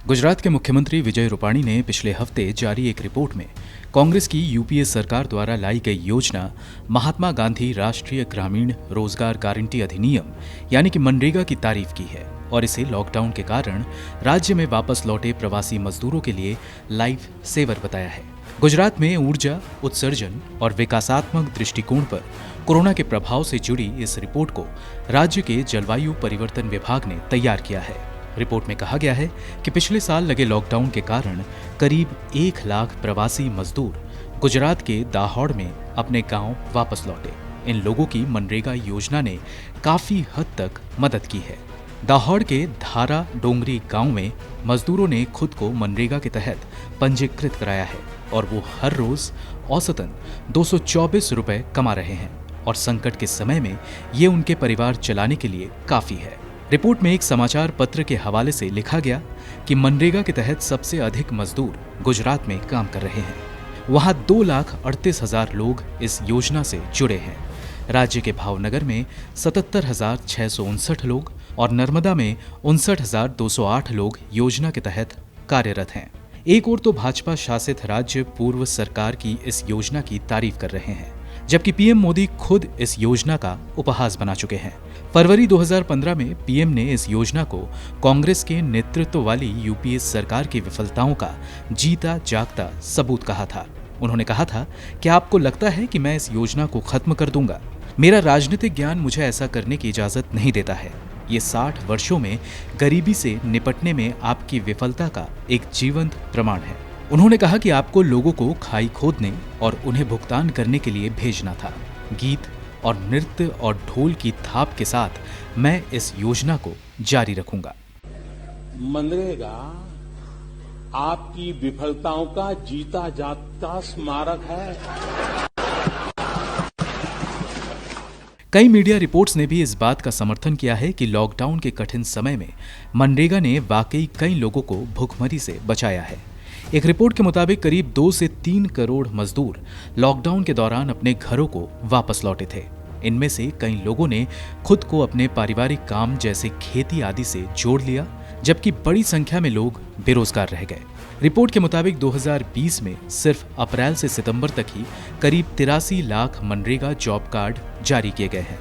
गुजरात के मुख्यमंत्री विजय रूपाणी ने पिछले हफ्ते जारी एक रिपोर्ट में कांग्रेस की यूपीए सरकार द्वारा लाई गई योजना महात्मा गांधी राष्ट्रीय ग्रामीण रोजगार गारंटी अधिनियम यानी कि मनरेगा की तारीफ की है और इसे लॉकडाउन के कारण राज्य में वापस लौटे प्रवासी मजदूरों के लिए लाइफ सेवर बताया है। गुजरात में ऊर्जा, उत्सर्जन और विकासात्मक दृष्टिकोण पर कोरोना के प्रभाव से जुड़ी इस रिपोर्ट को राज्य के जलवायु परिवर्तन विभाग ने तैयार किया है। रिपोर्ट में कहा गया है कि पिछले साल लगे लॉकडाउन के कारण करीब 1 लाख प्रवासी मजदूर गुजरात के दाहोद में अपने गांव वापस लौटे। इन लोगों की मनरेगा योजना ने काफी हद तक मदद की है। दाहोद के धारा डोंगरी गांव में मजदूरों ने खुद को मनरेगा के तहत पंजीकृत कराया है और वो हर रोज औसतन 224 रुपए कमा रहे हैं और संकट के समय में ये उनके परिवार चलाने के लिए काफी है। रिपोर्ट में एक समाचार पत्र के हवाले से लिखा गया कि मनरेगा के तहत सबसे अधिक मजदूर गुजरात में काम कर रहे हैं। वहां 2,38,000 लोग इस योजना से जुड़े हैं। राज्य के भावनगर में 77,659 लोग और नर्मदा में 59,208 लोग योजना के तहत कार्यरत हैं। एक ओर तो भाजपा शासित राज्य पूर्व सरकार की इस योजना की तारीफ कर रहे हैं, जबकि पीएम मोदी खुद इस योजना का उपहास बना चुके हैं। फरवरी 2015 में पीएम ने इस योजना को कांग्रेस के नेतृत्व वाली यूपीए सरकार की विफलताओं का जीता जागता सबूत कहा था। उन्होंने कहा था कि आपको लगता है कि मैं इस योजना को खत्म कर दूंगा। मेरा राजनीतिक ज्ञान मुझे ऐसा करने की इजाजत नहीं देता है। ये 60 वर्षों में गरीबी से निपटने में आपकी विफलता का एक जीवंत प्रमाण है। उन्होंने कहा कि आपको लोगों को खाई खोदने और उन्हें भुगतान करने के लिए भेजना था। गीत और नृत्य और ढोल की थाप के साथ मैं इस योजना को जारी रखूंगा। मनरेगा आपकी विफलताओं का जीता जागता स्मारक है। कई मीडिया रिपोर्ट्स ने भी इस बात का समर्थन किया है कि लॉकडाउन के कठिन समय में मनरेगा ने वाकई कई लोगों को भुखमरी से बचाया है। एक रिपोर्ट के मुताबिक करीब 2 से 3 करोड़ मजदूर लॉकडाउन के दौरान अपने घरों को वापस लौटे थे। इनमें से कई लोगों ने खुद को अपने पारिवारिक काम जैसे खेती आदि से जोड़ लिया, जबकि बड़ी संख्या में लोग बेरोजगार रह गए। रिपोर्ट के मुताबिक 2020 में सिर्फ अप्रैल से सितंबर तक ही करीब 83 लाख मनरेगा जॉब कार्ड जारी किए गए हैं।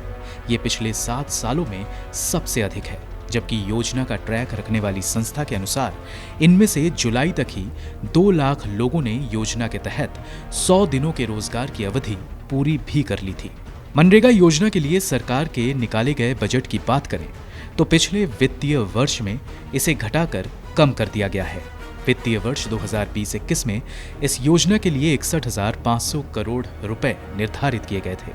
ये पिछले 7 सालों में सबसे अधिक है, जबकि योजना का ट्रैक रखने वाली संस्था के अनुसार इनमें से जुलाई तक ही 2 लाख लोगों ने योजना के तहत 100 दिनों के रोजगार की अवधि पूरी भी कर ली थी। मनरेगा योजना के लिए सरकार के निकाले गए बजट की बात करें तो पिछले वित्तीय वर्ष में इसे घटाकर कम कर दिया गया है। वित्तीय वर्ष 2020-21 में इस योजना के लिए 61,500 करोड़ रुपए निर्धारित किए गए थे,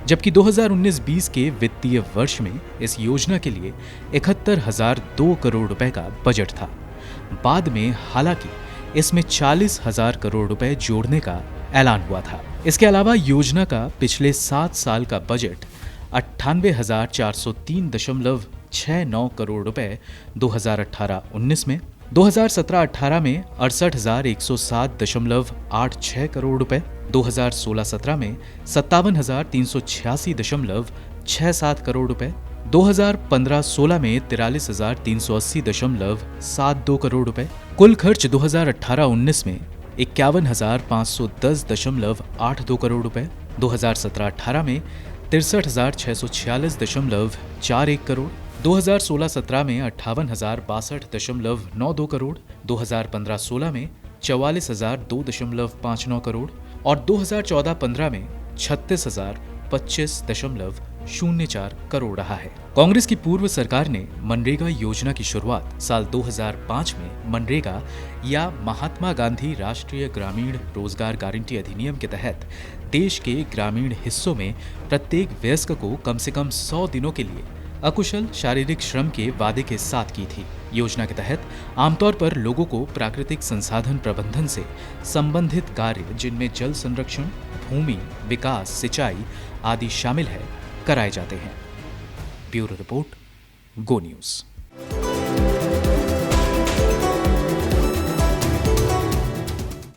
जबकि 2019-20 के वित्तीय वर्ष में इस योजना के लिए 71,002 करोड़ रुपए का बजट था। बाद में हालांकि इसमें 40,000 करोड़ रुपए जोड़ने का ऐलान हुआ था। इसके अलावा योजना का पिछले 7 साल का बजट 98,403.69 करोड़ रुपए 2018-19 में, 2017-18 में 68,107.86 करोड़ रुपए, 2016-17 में 57,386.67 करोड़ रुपए, 2015-16 में 43,380.72 करोड़ रुपए, कुल खर्च 2018-19 में 51,510.82 करोड़ रुपए, 2017-18 में 63,646.41 करोड़, 2016-17 में 58,062.92 करोड़, 2015-16 में 44,002.59 करोड़ और 2014-15 में 36,025.04 करोड़ रहा है। कांग्रेस की पूर्व सरकार ने मनरेगा योजना की शुरुआत साल 2005 में मनरेगा या महात्मा गांधी राष्ट्रीय ग्रामीण रोजगार गारंटी अधिनियम के तहत देश के ग्रामीण हिस्सों में प्रत्येक वयस्क को कम से कम 100 दिनों के लिए अकुशल शारीरिक श्रम के वादे के साथ की थी। योजना के तहत आमतौर पर लोगों को प्राकृतिक संसाधन प्रबंधन से संबंधित कार्य, जिनमें जल संरक्षण, भूमि विकास, सिंचाई आदि शामिल है, कराए जाते हैं। ब्यूरो रिपोर्ट, गो न्यूज़।